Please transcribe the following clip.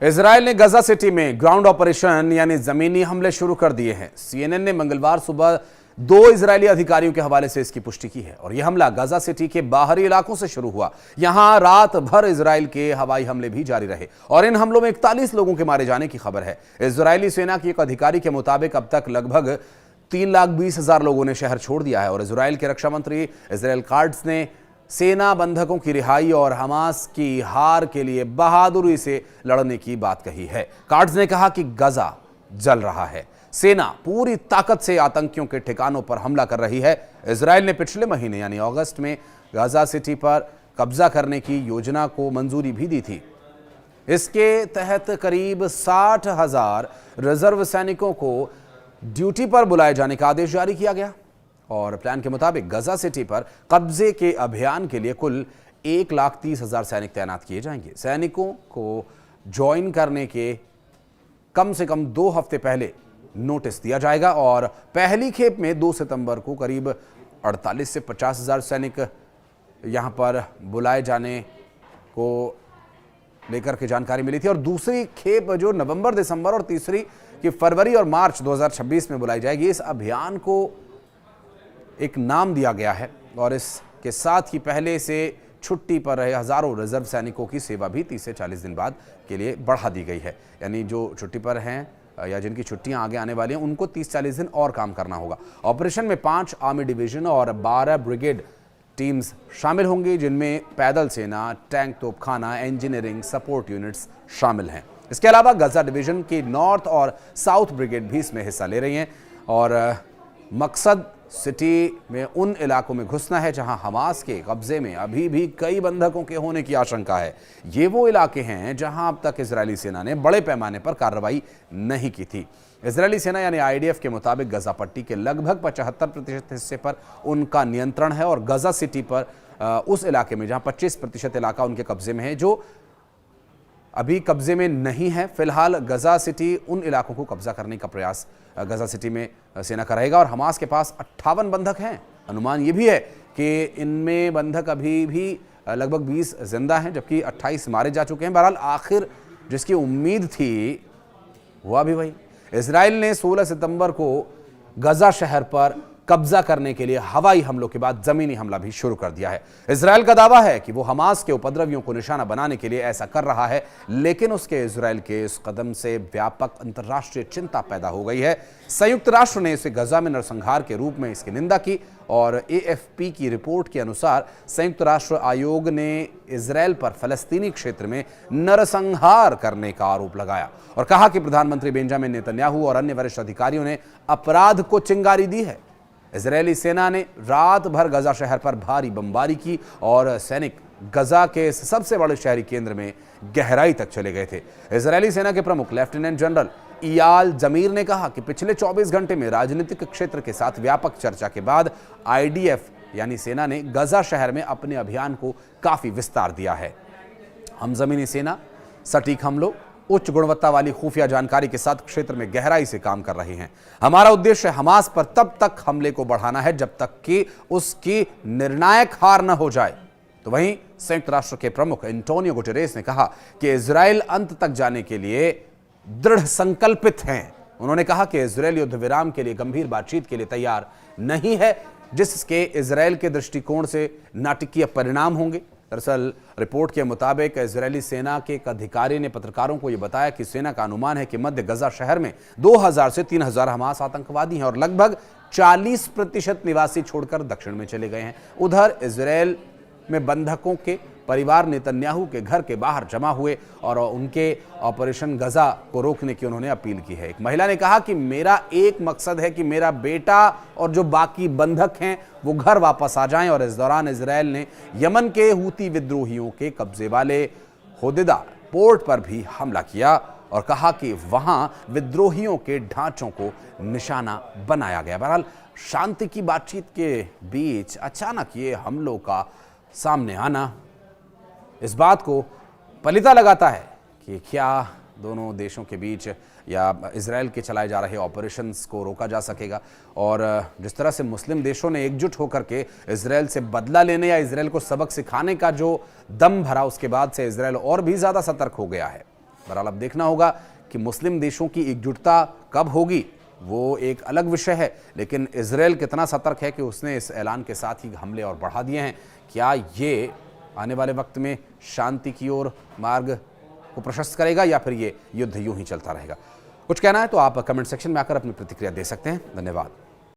Israel ने गजा city में ground operation यानी जमीनी हमले शुरू कर दिए हैं। सीएनएन ने मंगलवार सुबह 2 इजरायली अधिकारियों के हवाले से इसकी पुष्टि की है और यह हमला गजा सिटी के बाहरी इलाकों से शुरू हुआ। यहां रात भर इजराइल के हवाई हमले भी जारी रहे और इन हमलों में 41 लोगों के मारे जाने की खबर है। इजरायली सेना की एक अधिकारी के मुताबिक अब तक लगभग 3,20,000 लोगों ने शहर छोड़ दिया है और इजराइल के रक्षा मंत्री इजराइल काट्ज ने सेना बंधकों की रिहाई और हमास की हार के लिए बहादुरी से लड़ने की बात कही है। काट्ज ने कहा कि गजा जल रहा है, सेना पूरी ताकत से आतंकियों के ठिकानों पर हमला कर रही है। इजराइल ने पिछले महीने यानी अगस्त में गजा सिटी पर कब्जा करने की योजना को मंजूरी भी दी थी। इसके तहत करीब 60,000 रिजर्व सैनिकों को ड्यूटी पर बुलाए जाने का आदेश जारी किया गया और प्लान के मुताबिक गजा सिटी पर कब्जे के अभियान के लिए कुल 1,30,000 सैनिक तैनात किए जाएंगे। सैनिकों को ज्वाइन करने के कम से कम 2 हफ्ते पहले नोटिस दिया जाएगा और पहली खेप में 2 सितंबर को करीब 48 से 50,000 सैनिक यहां पर बुलाए जाने को लेकर के जानकारी मिली थी और दूसरी खेप जो नवंबर, दिसंबर और तीसरी की फरवरी और मार्च 2026 में बुलाई जाएगी। इस अभियान को एक नाम दिया गया है और इसके साथ ही पहले से छुट्टी पर रहे हजारों रिजर्व सैनिकों की सेवा भी 30 से 40 दिन बाद के लिए बढ़ा दी गई है। यानी जो छुट्टी पर हैं या जिनकी छुट्टियां आगे आने वाली हैं उनको 30-40 दिन और काम करना होगा। ऑपरेशन में 5 आर्मी डिवीजन और 12 ब्रिगेड टीम्स शामिल होंगी, जिनमें पैदल सेना, टैंक, तोपखाना, इंजीनियरिंग सपोर्ट यूनिट्स शामिल हैं। इसके अलावा गजा डिवीजन की नॉर्थ और साउथ ब्रिगेड भी इसमें हिस्सा ले रही हैं और मकसद सिटी में उन इलाकों में घुसना है जहां हमास के कब्जे में अभी भी कई बंधकों के होने की आशंका है। ये वो इलाके हैं जहां अब तक इजरायली सेना ने बड़े पैमाने पर कार्रवाई नहीं की थी। इजरायली सेना यानी आईडीएफ के मुताबिक गजा पट्टी के लगभग 75% हिस्से पर उनका नियंत्रण है और गजा सिटी पर उस इलाके में जहां 25% इलाका उनके कब्जे में है जो अभी कब्जे में नहीं है। फिलहाल गजा सिटी उन इलाकों को कब्जा करने का प्रयास गजा सिटी में सेना करेगा और हमास के पास 58 बंधक हैं। अनुमान यह भी है कि इनमें बंधक अभी भी लगभग 20 जिंदा हैं जबकि 28 मारे जा चुके हैं। बहरहाल आखिर जिसकी उम्मीद थी हुआ भी वही। इजराइल ने 16 सितंबर को गजा शहर पर कब्जा करने के लिए हवाई हमलों के बाद जमीनी हमला भी शुरू कर दिया है। इजराइल का दावा है कि वो हमास के उपद्रवियों को निशाना बनाने के लिए ऐसा कर रहा है, लेकिन उसके इजराइल के इस कदम से व्यापक अंतर्राष्ट्रीय चिंता पैदा हो गई है। संयुक्त राष्ट्र ने इसे गजा में नरसंहार के रूप में इसकी निंदा की और एएफपी की रिपोर्ट के अनुसार संयुक्त राष्ट्र आयोग ने इजराइल पर फलस्तीनी क्षेत्र में नरसंहार करने का आरोप लगाया और कहा कि प्रधानमंत्री बेंजामिन नेतन्याहू और अन्य वरिष्ठ अधिकारियों ने अपराध को चिंगारी दी है। इजरायली सेना ने रात भर गजा शहर पर भारी बमबारी की और सैनिक गजा के सबसे बड़े शहरी केंद्र में गहराई तक चले गए थे। इजरायली सेना के प्रमुख लेफ्टिनेंट जनरल इयाल जमीर ने कहा कि पिछले 24 घंटे में राजनीतिक क्षेत्र के साथ व्यापक चर्चा के बाद आईडीएफ यानी सेना ने गजा शहर में अपने अभियान को काफी विस्तार दिया है। हम जमीनी सेना सटीक हमलों, उच्च गुणवत्ता वाली खुफिया जानकारी के साथ क्षेत्र में गहराई से काम कर रहे हैं। हमारा उद्देश्य हमास पर तब तक हमले को बढ़ाना है जब तक कि उसकी निर्णायक हार न हो जाए। तो वहीं संयुक्त राष्ट्र के प्रमुख एंटोनियो गुटेरेस ने कहा कि इजराइल अंत तक जाने के लिए दृढ़ संकल्पित हैं। उन्होंने कहा कि इजराइल युद्ध विराम के लिए गंभीर बातचीत के लिए तैयार नहीं है, जिसके इजराइल के दृष्टिकोण से नाटकीय परिणाम होंगे। दरअसल रिपोर्ट के मुताबिक इजरायली सेना के एक अधिकारी ने पत्रकारों को यह बताया कि सेना का अनुमान है कि मध्य गजा शहर में 2,000 से 3,000 हमास आतंकवादी हैं और लगभग 40% निवासी छोड़कर दक्षिण में चले गए हैं। उधर इजरायल में बंधकों के परिवार नेतन्याहू के घर के बाहर जमा हुए और उनके ऑपरेशन गजा को रोकने की उन्होंने अपील की है। एक महिला ने कहा कि मेरा एक मकसद है कि मेरा बेटा और जो बाकी बंधक हैं वो घर वापस आ जाएं और इस दौरान इजरायल ने यमन के हूती विद्रोहियों के कब्जे वाले होदेदा पोर्ट पर भी हमला किया और कहा कि वहां विद्रोहियों के ढांचों को निशाना बनाया गया। बहरहाल शांति की बातचीत के बीच अचानक ये हमलों का सामने आना इस बात को पलीता लगाता है कि क्या दोनों देशों के बीच या इजराइल के चलाए जा रहे ऑपरेशंस को रोका जा सकेगा। और जिस तरह से मुस्लिम देशों ने एकजुट होकर के इजराइल से बदला लेने या इजराइल को सबक सिखाने का जो दम भरा, उसके बाद से इजराइल और भी ज़्यादा सतर्क हो गया है। बहरहाल अब देखना होगा कि मुस्लिम देशों की एकजुटता कब होगी, वो एक अलग विषय है, लेकिन इजराइल कितना सतर्क है कि उसने इस ऐलान के साथ ही हमले और बढ़ा दिए हैं। क्या ये आने वाले वक्त में शांति की ओर मार्ग को प्रशस्त करेगा या फिर ये युद्ध यूं ही चलता रहेगा? कुछ कहना है तो आप कमेंट सेक्शन में आकर अपनी प्रतिक्रिया दे सकते हैं। धन्यवाद।